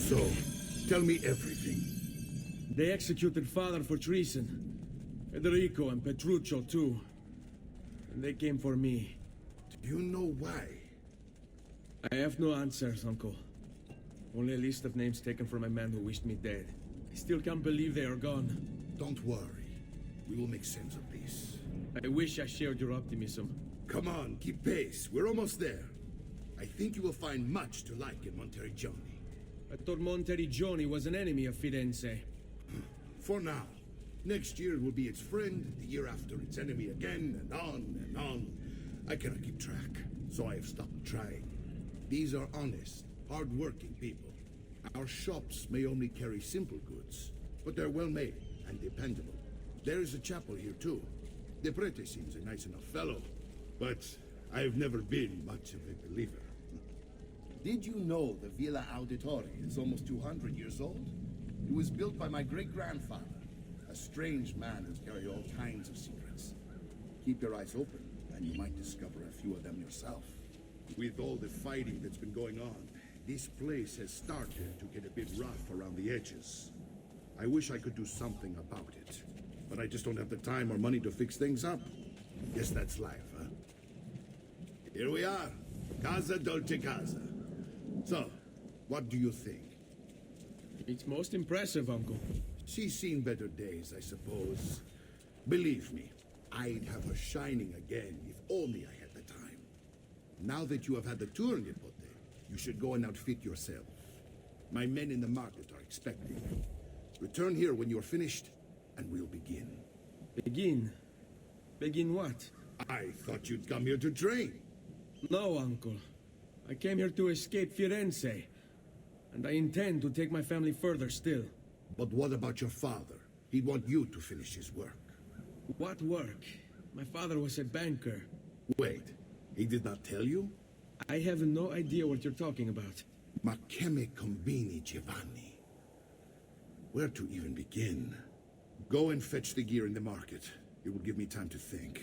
So, tell me everything. They executed father for treason. Federico and Petruccio too. And they came for me. Do you know why? I have no answers, Uncle. Only a list of names taken from a man who wished me dead. I still can't believe they are gone. Don't worry. We will make sense of this. I wish I shared your optimism. Come on, keep pace. We're almost there. I think you will find much to like in Monteriggioni. I thought Monteriggioni was an enemy of Firenze. For now. Next year it will be its friend, the year after its enemy again, and on and on. I cannot keep track, so I have stopped trying. These are honest, hard-working people. Our shops may only carry simple goods, but they're well-made and dependable. There is a chapel here too. De Prete seems a nice enough fellow, but I've never been much of a believer. Did you know the Villa Auditore is almost 200 years old? It was built by my great-grandfather, a strange man who carried all kinds of secrets. Keep your eyes open, and you might discover a few of them yourself. With all the fighting that's been going on, this place has started to get a bit rough around the edges. I wish I could do something about it, but I just don't have the time or money to fix things up. Guess that's life, huh? Here we are, Casa Dolce Casa. So, what do you think? It's most impressive, Uncle. She's seen better days, I suppose. Believe me, I'd have her shining again if only I had the time. Now that you have had the tour, Nipote, you should go and outfit yourself. My men in the market are expecting you. Return here when you're finished, and we'll begin. Begin? Begin what? I thought you'd come here to train. No, Uncle. I came here to escape Firenze. And I intend to take my family further still. But what about your father? He'd want you to finish his work. What work? My father was a banker. Wait, he did not tell you? I have no idea what you're talking about. Ma che me combini, Giovanni? Where to even begin? Go and fetch the gear in the market. It will give me time to think.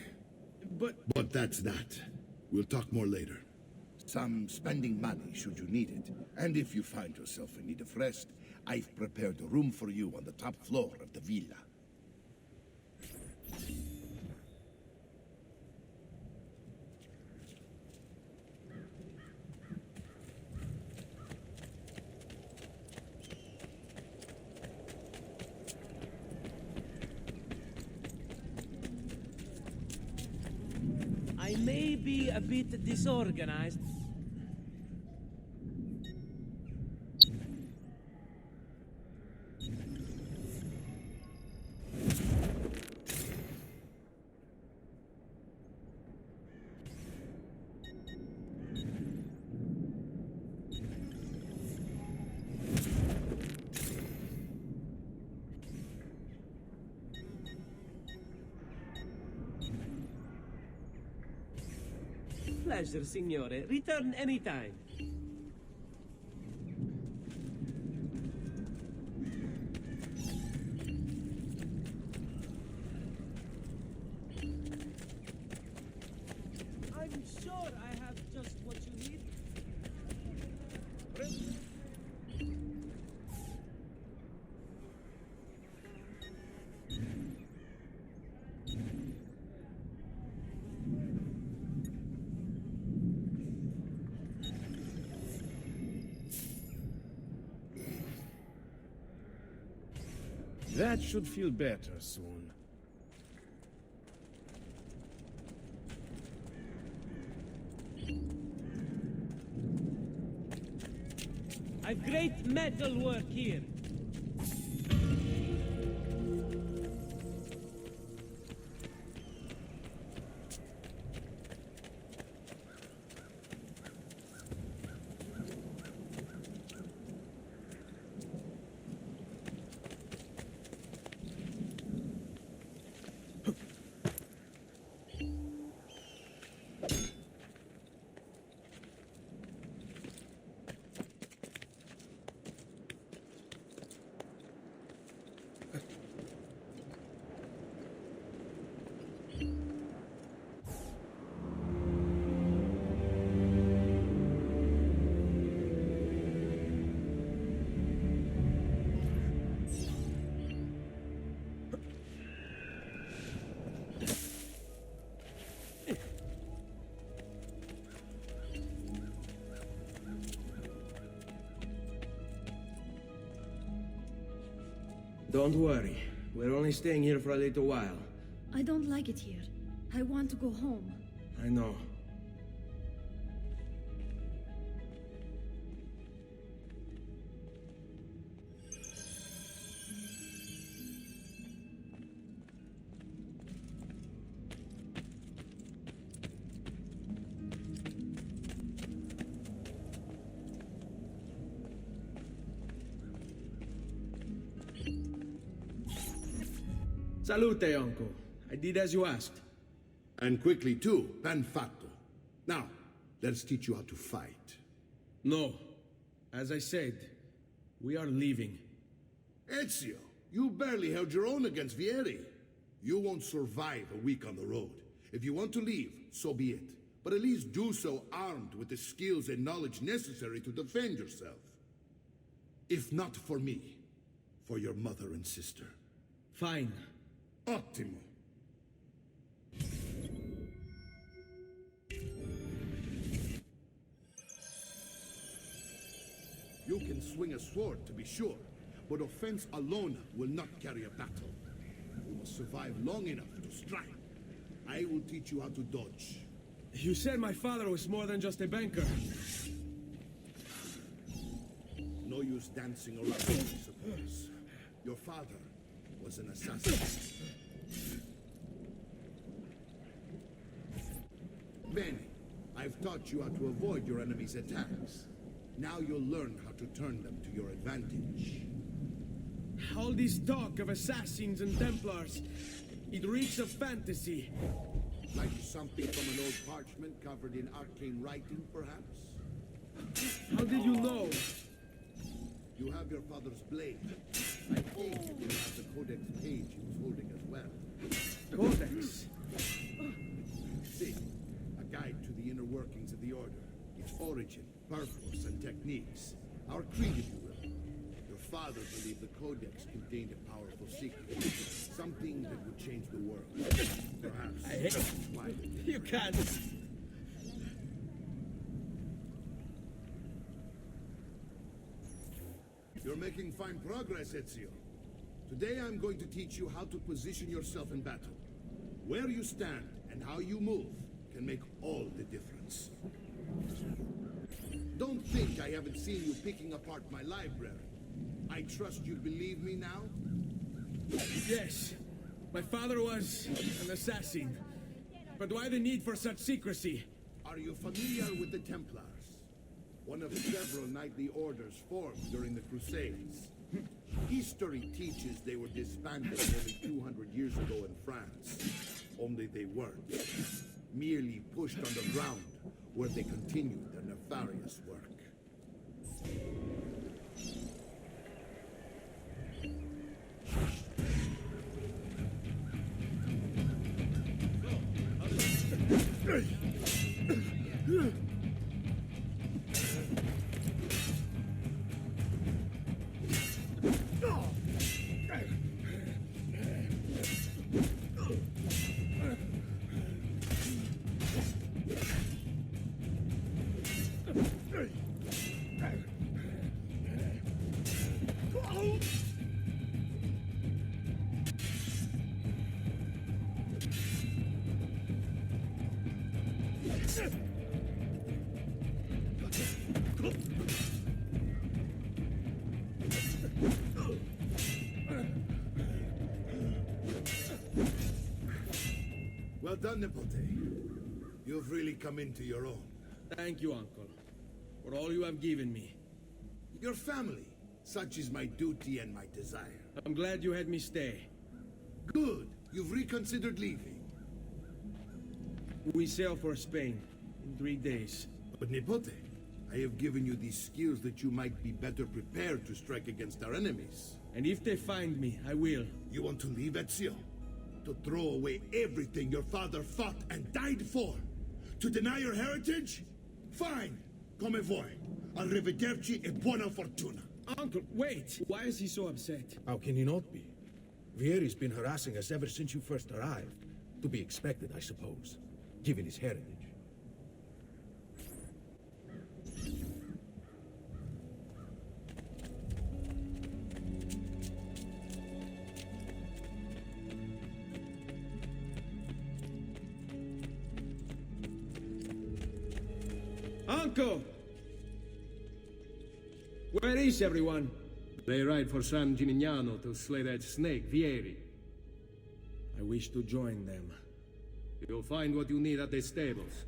But that's that. We'll talk more later. Some spending money should you need it. And if you find yourself in need of rest, I've prepared a room for you on the top floor of the villa. I may be a bit disorganized. Pleasure, signore. Return anytime. I'm sure I have just what you need. That should feel better soon. I've great metal work here. Don't worry. We're only staying here for a little while. I don't like it here. I want to go home. I know. Salute, uncle. I did as you asked. And quickly too, ben fatto. Now, let's teach you how to fight. No. As I said, we are leaving. Ezio, you barely held your own against Vieri. You won't survive a week on the road. If you want to leave, so be it. But at least do so armed with the skills and knowledge necessary to defend yourself. If not for me, for your mother and sister. Fine. Ottimo. You can swing a sword, to be sure, but offense alone will not carry a battle. You must survive long enough to strike. I will teach you how to dodge. You said my father was more than just a banker. No use dancing around, I suppose. Your father was an assassin. Bene, I've taught you how to avoid your enemy's attacks. Now you'll learn how to turn them to your advantage. All this talk of assassins and Templars, it reeks of fantasy. Like something from an old parchment covered in arcane writing, perhaps? How did you know? You have your father's blade. I think you will have the codex page he was holding as well. Codex? See, a guide to the inner workings of the Order. Its origin, purpose, and techniques. Our creed, if you will. Your father believed the codex contained a powerful secret. Something that would change the world. Perhaps. I hate it. Why? You can't. You're making fine progress, Ezio. Today I'm going to teach you how to position yourself in battle. Where you stand and how you move can make all the difference. Don't think I haven't seen you picking apart my library. I trust you believe me now? Yes. My father was an assassin. But why the need for such secrecy? Are you familiar with the Templars? One of several knightly orders formed during the Crusades. History teaches they were disbanded nearly 200 years ago in France. Only they weren't. Merely pushed underground, where they continued their nefarious work. Well done, Nipote. You've really come into your own. Thank you, Uncle, for all you have given me. Your family. Such is my duty and my desire. I'm glad you had me stay. Good. You've reconsidered leaving. We sail for Spain in 3 days. But Nipote, I have given you these skills that you might be better prepared to strike against our enemies. And if they find me, I will. You want to leave, Ezio? To throw away everything your father fought and died for? To deny your heritage? Fine. Come vuoi. Arrivederci e buona fortuna. Uncle, wait! Why is he so upset? How can he not be? Vieri's been harassing us ever since you first arrived. To be expected, I suppose, given his heritage. Uncle! Where is everyone? They ride for San Gimignano to slay that snake, Vieri. I wish to join them. You'll find what you need at the stables.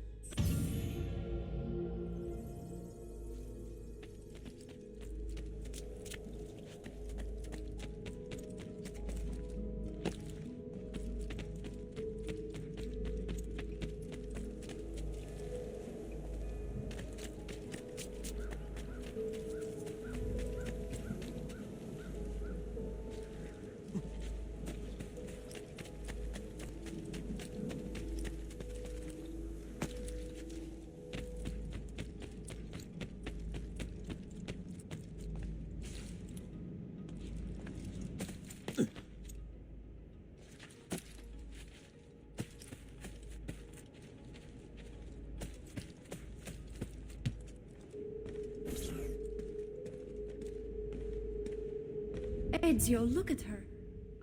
Ezio, look at her.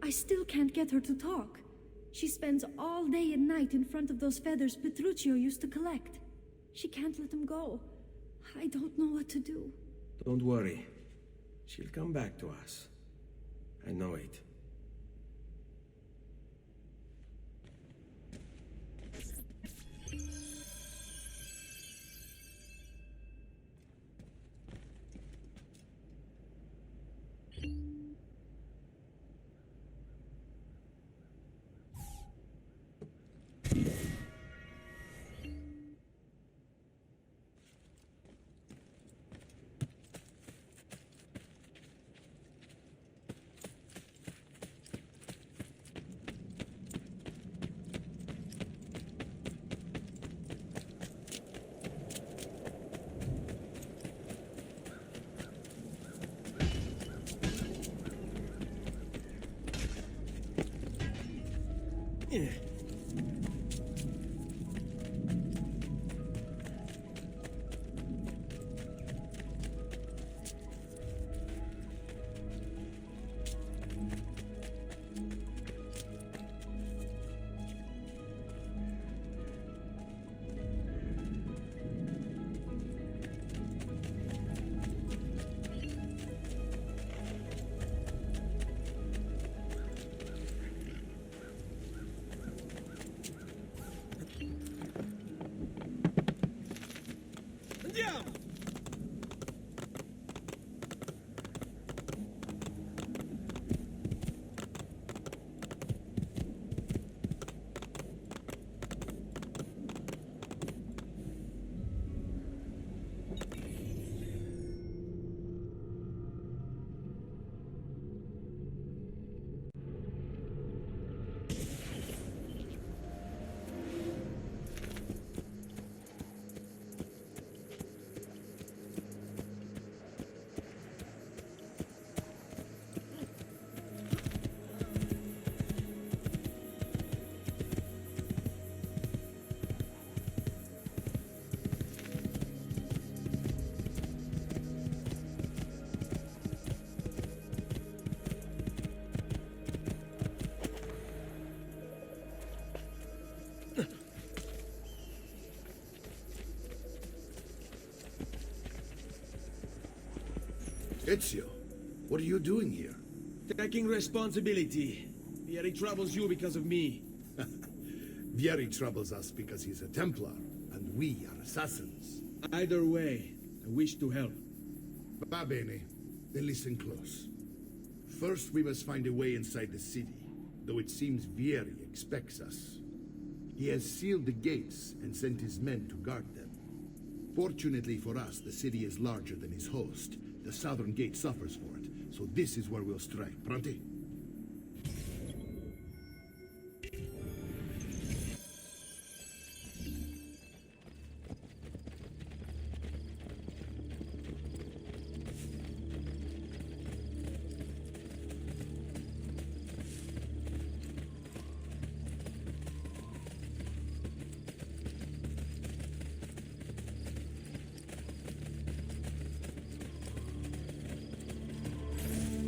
I still can't get her to talk. She spends all day and night in front of those feathers Petruccio used to collect. She can't let them go. I don't know what to do. Don't worry. She'll come back to us. I know it. Andiamo! Ezio, what are you doing here? Taking responsibility. Vieri troubles you because of me. Vieri troubles us because he's a Templar, and we are assassins. Either way, I wish to help. Va bene. Then listen close. First, we must find a way inside the city, though it seems Vieri expects us. He has sealed the gates and sent his men to guard them. Fortunately for us, the city is larger than his host. The southern gate suffers for it, so this is where we'll strike. Pronti?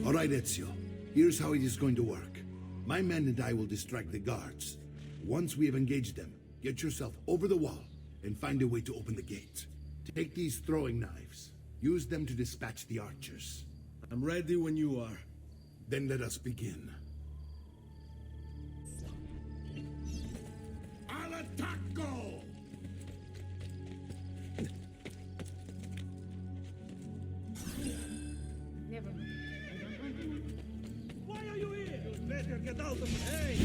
All right, Ezio. Here's how it is going to work. My men and I will distract the guards. Once we have engaged them, get yourself over the wall and find a way to open the gate. Take these throwing knives. Use them to dispatch the archers. I'm ready when you are. Then let us begin. Al attacco! Never mind. Why are you here? You better get out of the way.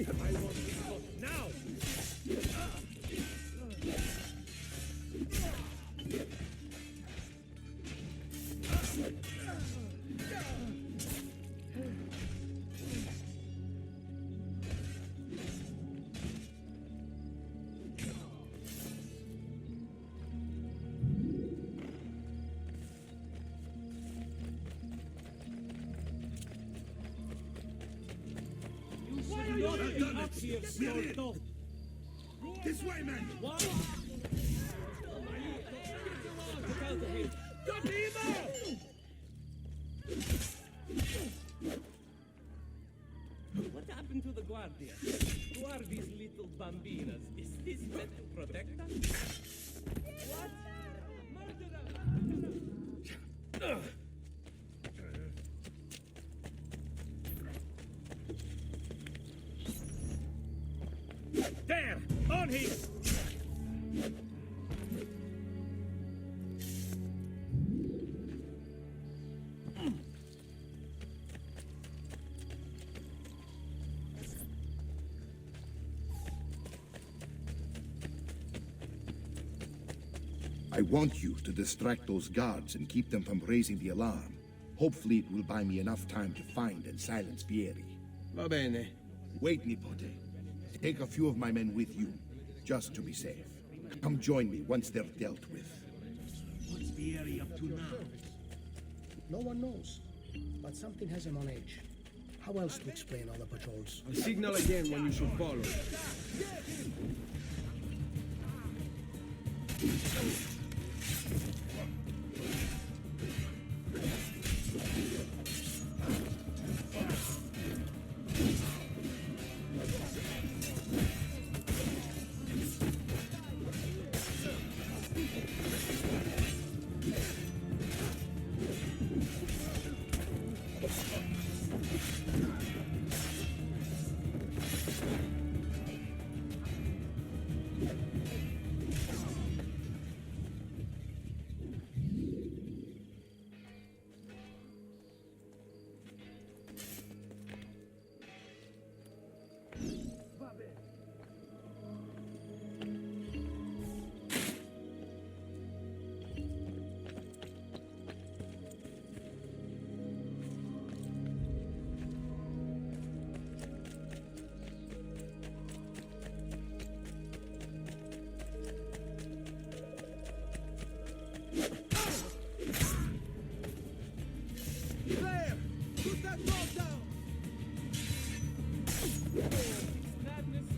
I want this book now. You should not be up here, sort of. This way, men! What? Get out of here! Got him out! What happened to the Guardia? Who are these little bambinas? Is this meant to protect us? What? Murderer! There! On him! I want you to distract those guards and keep them from raising the alarm. Hopefully it will buy me enough time to find and silence Vieri. Va bene. Wait, Nipote. Take a few of my men with you, just to be safe. Come join me once they're dealt with. What's Vieri up to now? No one knows, but something has him on edge. How else to explain all the patrols? I'll signal again when you should follow. There! Put that ball down! Madness.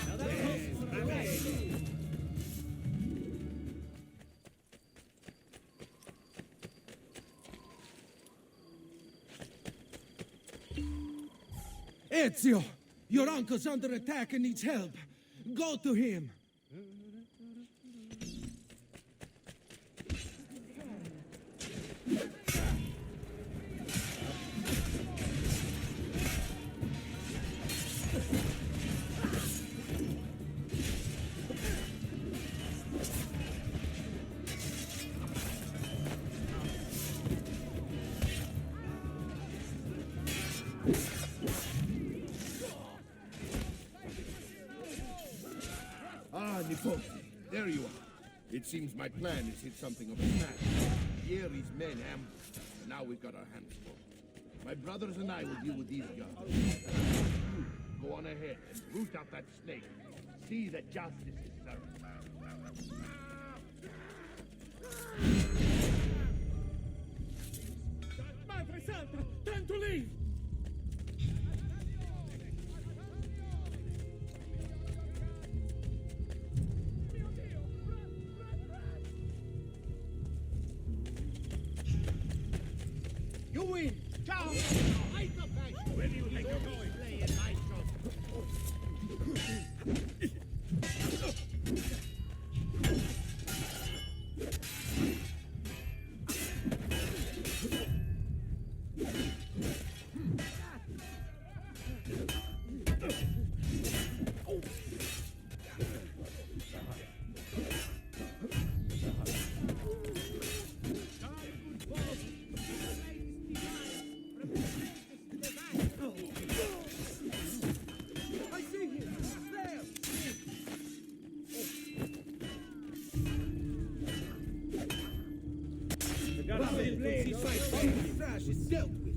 Now that's Ezio! Your uncle's under attack and needs help. Go to him. Ah, Nipote, there you are. It seems my plan has hit something of a snag. Vieri's men ambushed. Now we've got our hands full. My brothers and I will deal with these guys. You go on ahead and root out that snake. See that justice is served. Madre Santa! Time to leave! You win! Ciao! Where do you think you're going? Play in my Trash is dealt with.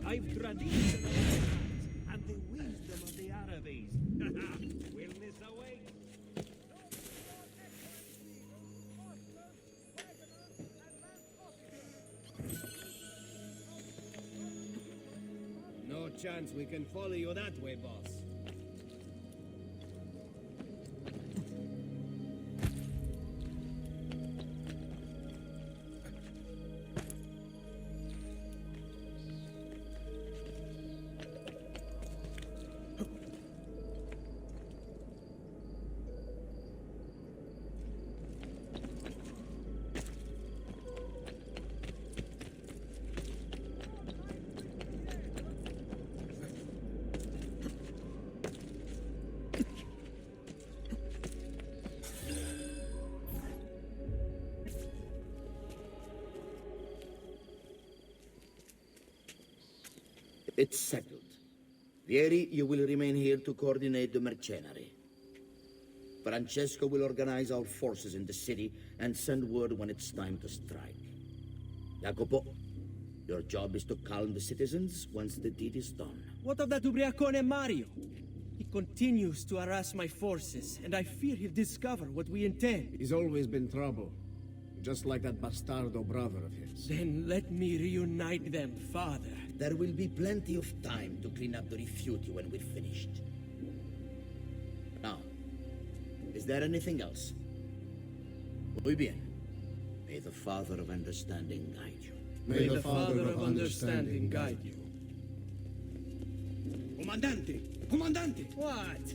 I've tradition and the wisdom of the Arabes. Wellness awaits. No chance we can follow you that way, boss. It's settled. Vieri, you will remain here to coordinate the mercenary. Francesco will organize our forces in the city and send word when it's time to strike. Jacopo, your job is to calm the citizens once the deed is done. What of that ubriacone Mario? He continues to harass my forces, and I fear he'll discover what we intend. He's always been trouble. Just like that bastardo brother of his. Then let me reunite them, father. There will be plenty of time to clean up the rifiuti when we're finished. Now, is there anything else? Muy bien. May the Father of Understanding guide you. May the Father of Understanding guide you. Comandante! Comandante! What?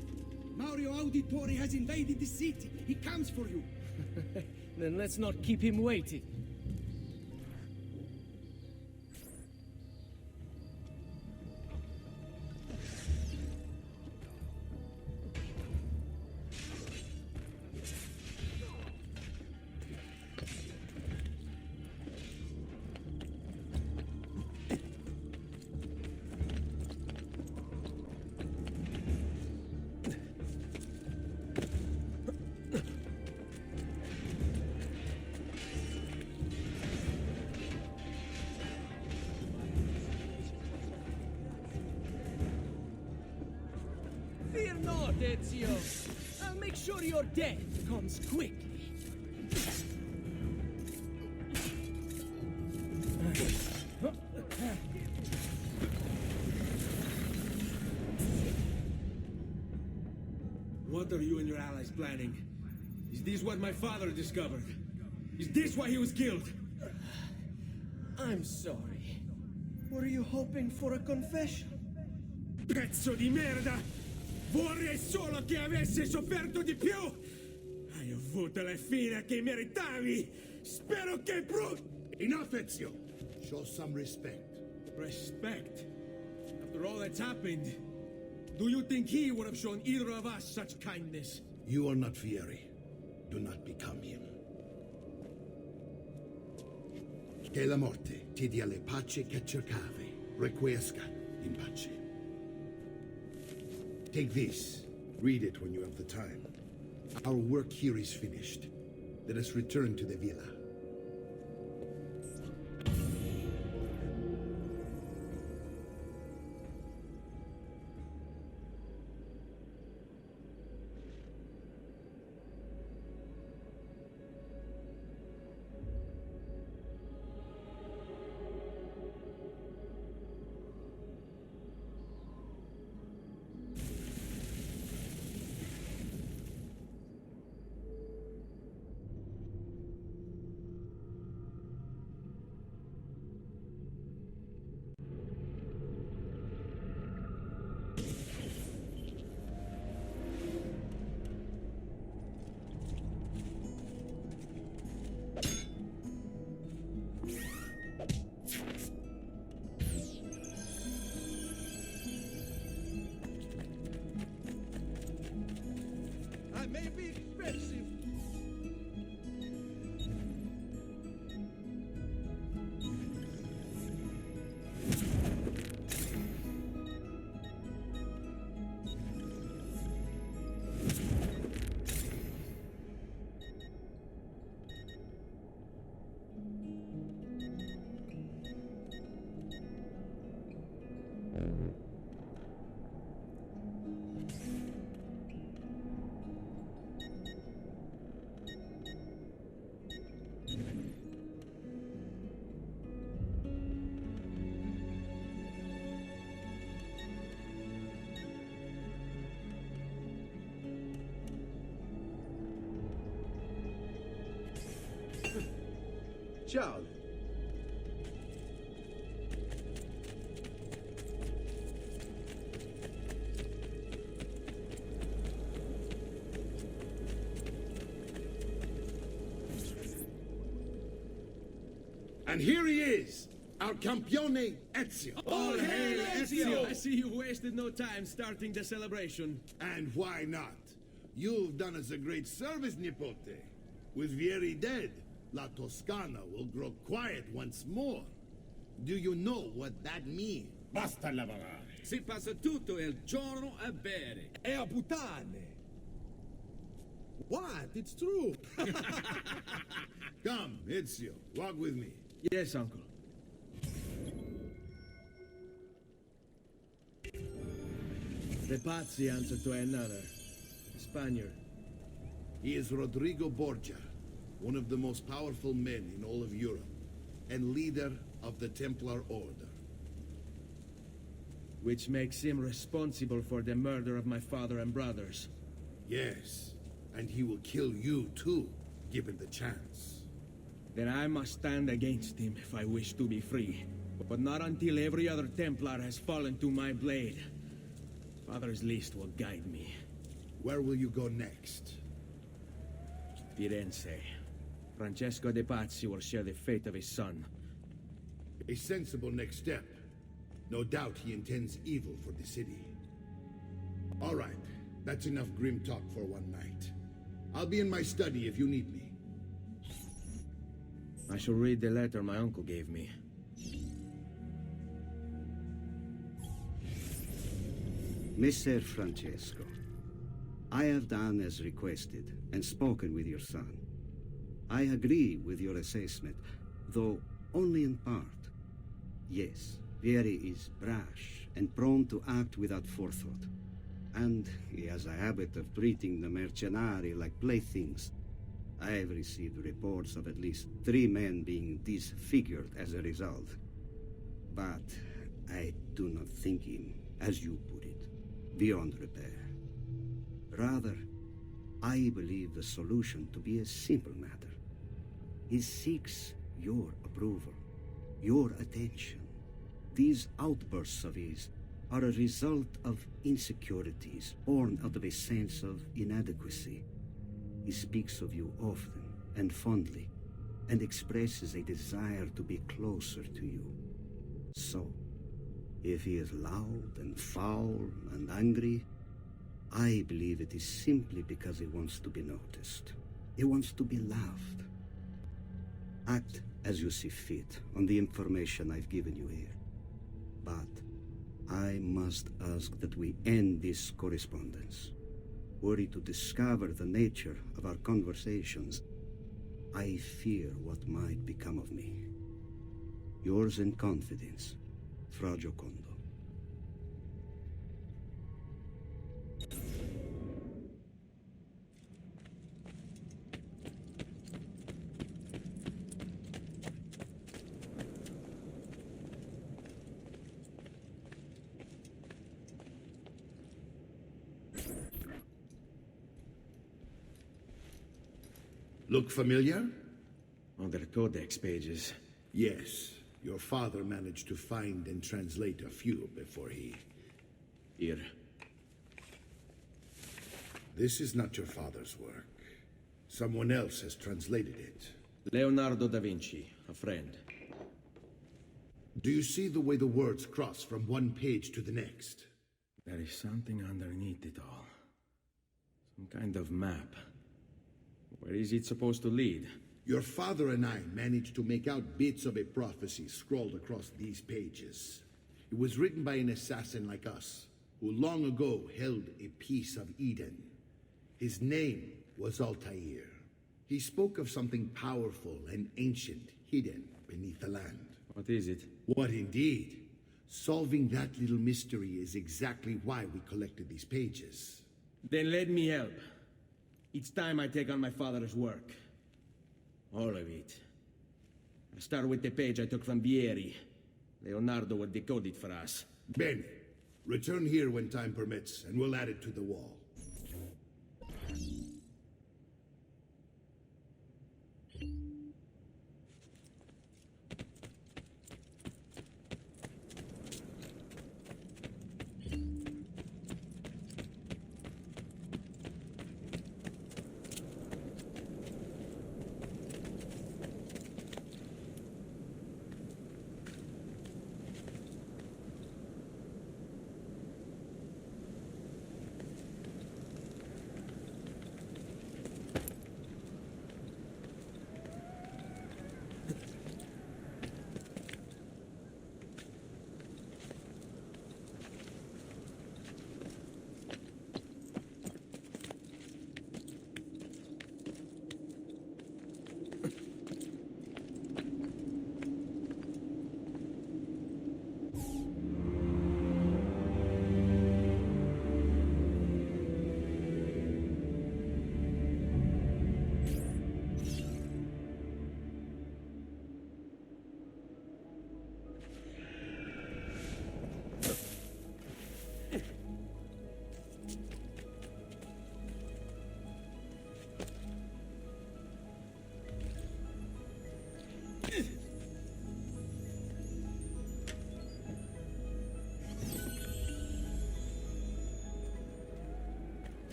Mario Auditore has invaded the city. He comes for you. Then let's not keep him waiting. Fear not, Ezio. I'll make sure your death comes quickly. What are you and your allies planning? Is this what my father discovered? Is this why he was killed? I'm sorry. Were you hoping for a confession? Pezzo di merda! Vorrei solo che avesse sofferto di più! Hai avuto la fine che meritavi! Spero che Enough, Ezio! Show some respect. Respect? After all that's happened, do you think he would have shown either of us such kindness? You are not Vieri. Do not become him. Che la morte ti dia le pace che cercavi. Requiesca in pace. Take this Read it when you have the time. Our work here is finished. Let us return to the villa. I may be expensive. Ciao. And here he is, our campione Ezio. All hail Ezio! I see you wasted no time starting the celebration. And why not? You've done us a great service, Nipote. With Vieri dead, La Toscana will grow quiet once more. Do you know what that means? Basta lavorare. Si passa tutto il giorno a bere. E a puttane. What? It's true. Come, Ezio, walk with me. Yes, uncle. The Pazzi answer to another. Spaniard. He is Rodrigo Borgia, one of the most powerful men in all of Europe, and leader of the Templar Order. Which makes him responsible for the murder of my father and brothers. Yes, and he will kill you too, given the chance. Then I must stand against him if I wish to be free. But not until every other Templar has fallen to my blade. Father's list will guide me. Where will you go next? Firenze. Francesco de Pazzi will share the fate of his son. A sensible next step. No doubt he intends evil for the city. All right, that's enough grim talk for one night. I'll be in my study if you need me. I shall read the letter my uncle gave me. Messer Francesco, I have done as requested and spoken with your son. I agree with your assessment, though only in part. Yes, Vieri is brash and prone to act without forethought. And he has a habit of treating the mercenari like playthings. I have received reports of at least 3 men being disfigured as a result. But I do not think him, as you put it, beyond repair. Rather, I believe the solution to be a simple matter. He seeks your approval, your attention. These outbursts of his are a result of insecurities born out of a sense of inadequacy. He speaks of you often and fondly, and expresses a desire to be closer to you. So, if he is loud and foul and angry, I believe it is simply because he wants to be noticed. He wants to be loved. Act as you see fit on the information I've given you here. But I must ask that we end this correspondence. were he to discover the nature of our conversations, I fear what might become of me. Yours in confidence, Fra Giocondo. Look familiar? On their codex pages. Yes. Your father managed to find and translate a few before he... Here. This is not your father's work. Someone else has translated it. Leonardo da Vinci, a friend. Do you see the way the words cross from one page to the next? There is something underneath it all. Some kind of map. Where is it supposed to lead? Your father and I managed to make out bits of a prophecy scrawled across these pages. It was written by an assassin like us, who long ago held a piece of Eden. His name was Altair. He spoke of something powerful and ancient hidden beneath the land. What is it? What indeed? Solving that little mystery is exactly why we collected these pages. Then let me help. It's time I take on my father's work. All of it. I start with the page I took from Vieri. Leonardo will decode it for us. Bene. Return here when time permits, and we'll add it to the wall.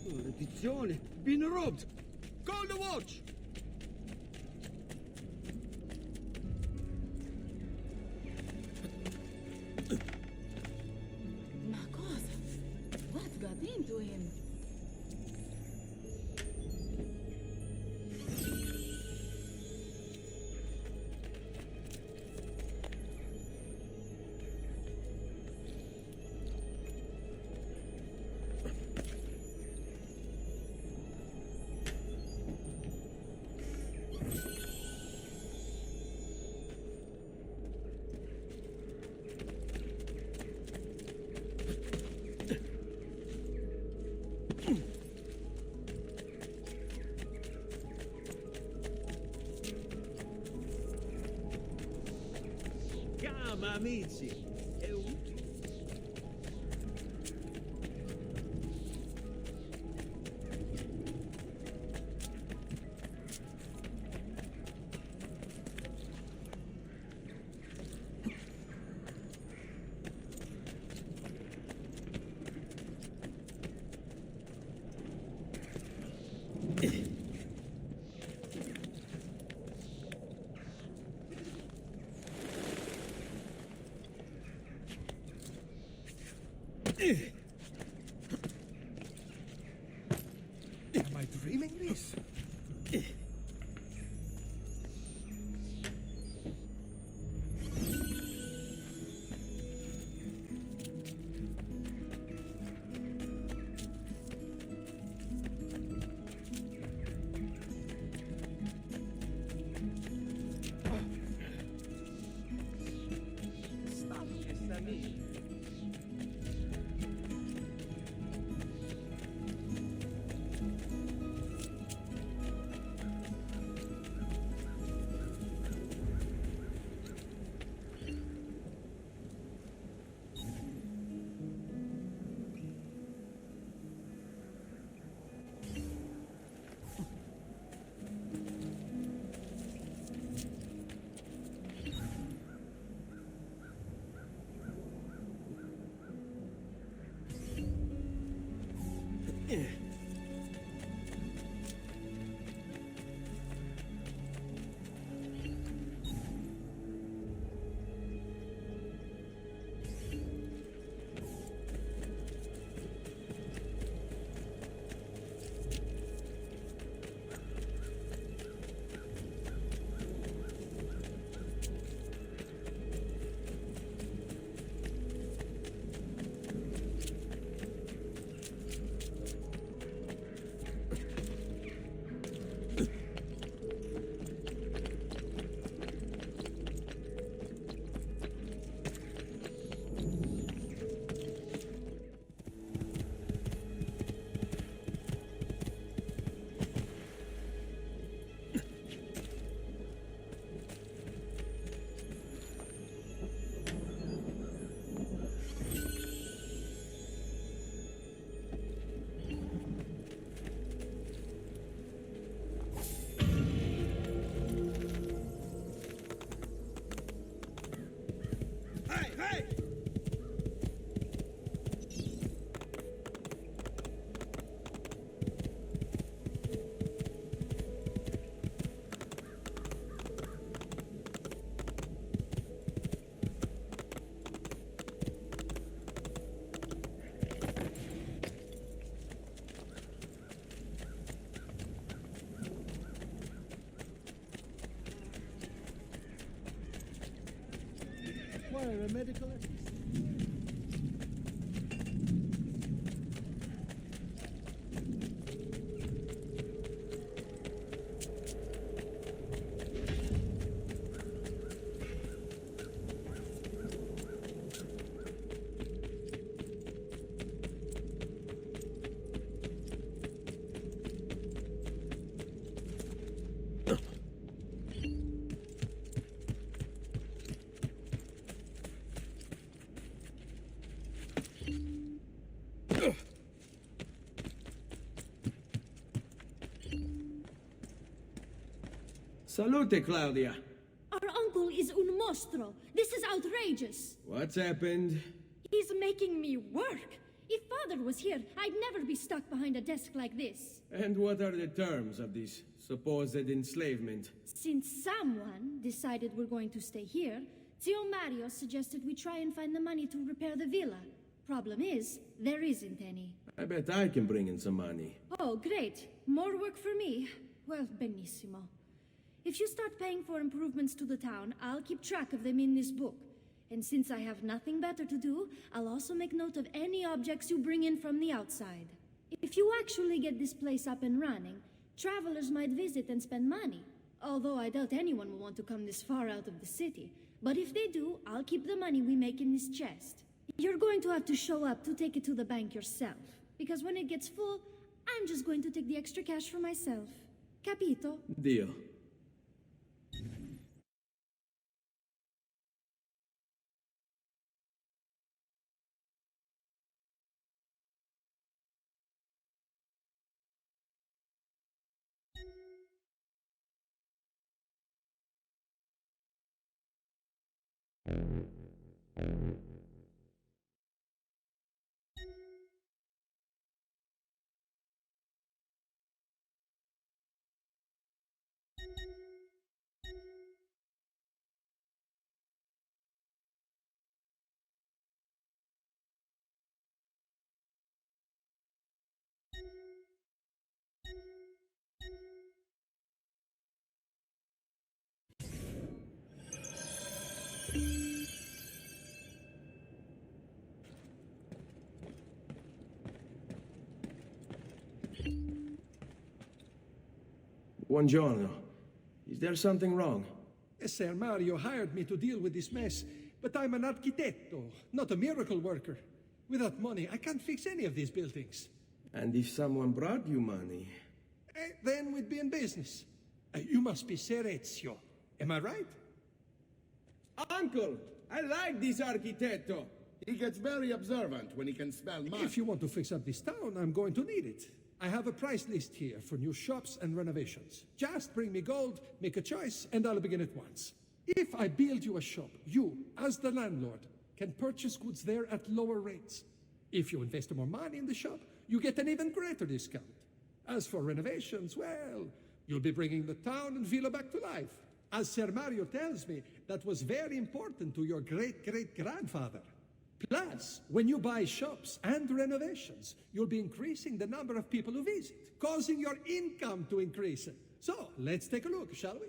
Maledizione! Been robbed! Call the watch! Ma cosa? What got into him? Chiama amici! È un... dreaming this? Stop this, Sammy. Require a medical assistant. Salute, Claudia. Our uncle is un mostro. This is outrageous. What's happened? He's making me work. If father was here, I'd never be stuck behind a desk like this. And what are the terms of this supposed enslavement? Since someone decided we're going to stay here, Zio Mario suggested we try and find the money to repair the villa. Problem is, there isn't any. I bet I can bring in some money. Oh, great. More work for me. Well, benissimo. If you start paying for improvements to the town, I'll keep track of them in this book. And since I have nothing better to do, I'll also make note of any objects you bring in from the outside. If you actually get this place up and running, travelers might visit and spend money. Although I doubt anyone will want to come this far out of the city. But if they do, I'll keep the money we make in this chest. You're going to have to show up to take it to the bank yourself. Because when it gets full, I'm just going to take the extra cash for myself. Capito? Deal. Buongiorno. Is there something wrong? Ser Mario hired me to deal with this mess, but I'm an architetto, not a miracle worker. Without money, I can't fix any of these buildings. And if someone brought you money? Then we'd be in business. You must be Ser Ezio. Am I right? Uncle, I like this architetto. He gets very observant when he can smell money. If you want to fix up this town, I'm going to need it. I have a price list here for new shops and renovations. Just bring me gold, make a choice, and I'll begin at once. If I build you a shop, you, as the landlord, can purchase goods there at lower rates. If you invest more money in the shop, you get an even greater discount. As for renovations, well, you'll be bringing the town and villa back to life. As Ser Mario tells me, that was very important to your great-great-grandfather. Plus, when you buy shops and renovations, you'll be increasing the number of people who visit, causing your income to increase. So, let's take a look, shall we?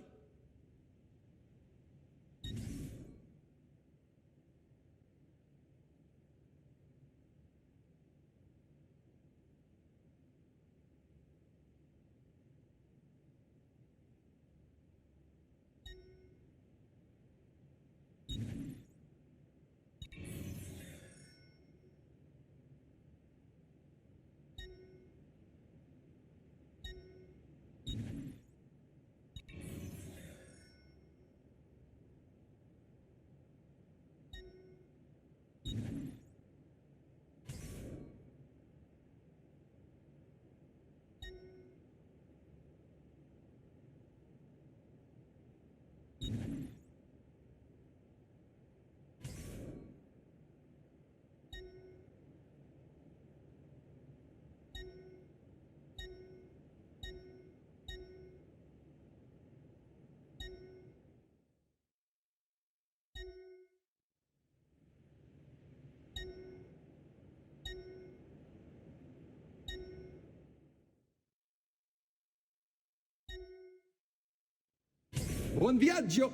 Buon viaggio!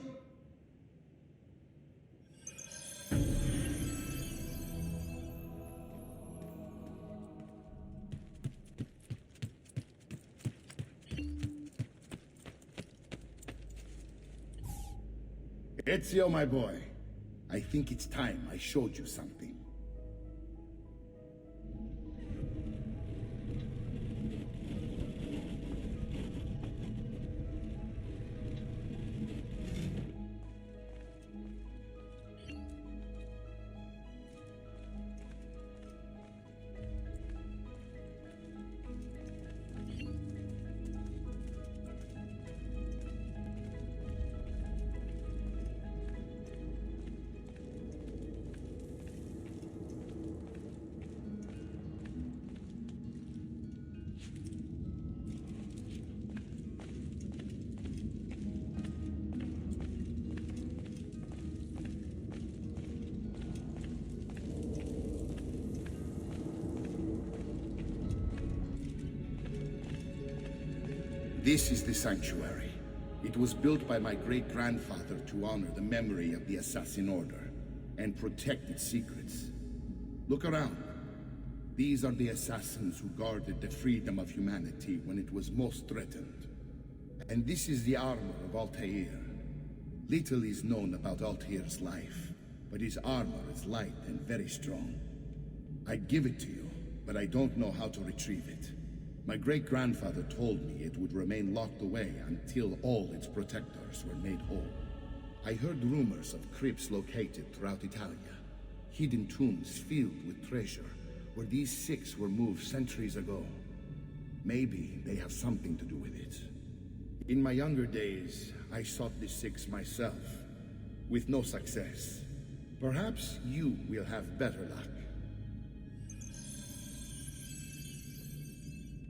Ezio, my boy, I think it's time I showed you something. This is the sanctuary. It was built by my great-grandfather to honor the memory of the Assassin Order and protect its secrets. Look around. These are the assassins who guarded the freedom of humanity when it was most threatened. And this is the armor of Altair. Little is known about Altair's life, but his armor is light and very strong. I'd give it to you, but I don't know how to retrieve it. My great-grandfather told me it would remain locked away until all its protectors were made whole. I heard rumors of crypts located throughout Italia, hidden tombs filled with treasure, where these six were moved centuries ago. Maybe they have something to do with it. In my younger days, I sought the six myself, with no success. Perhaps you will have better luck.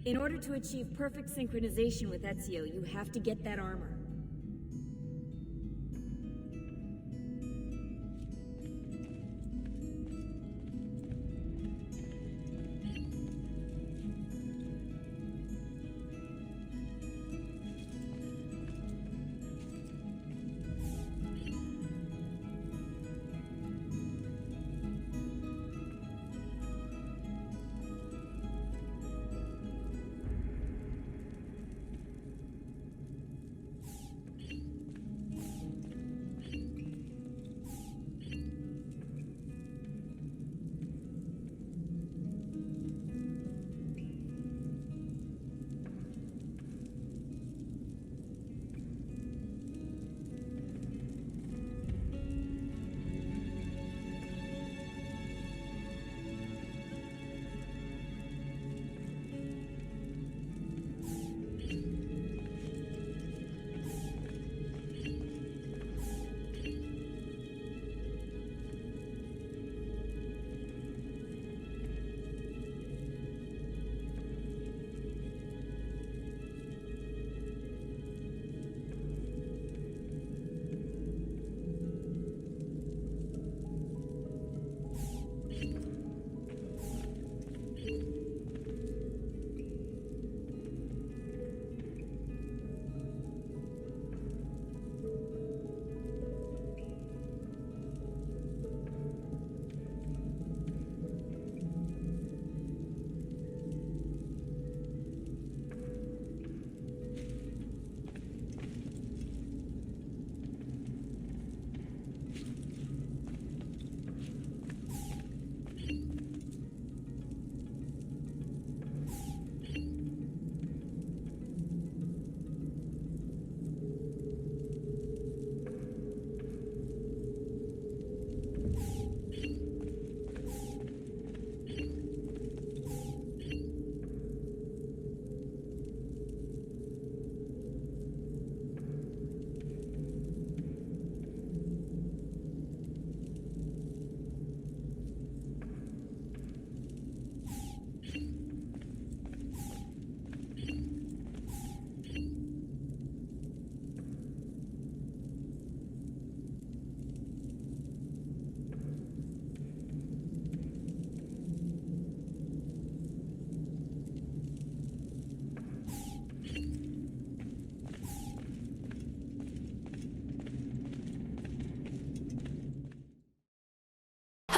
In order to achieve perfect synchronization with Ezio, you have to get that armor.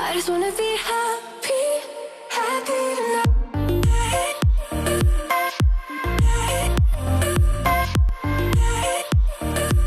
I just wanna be happy.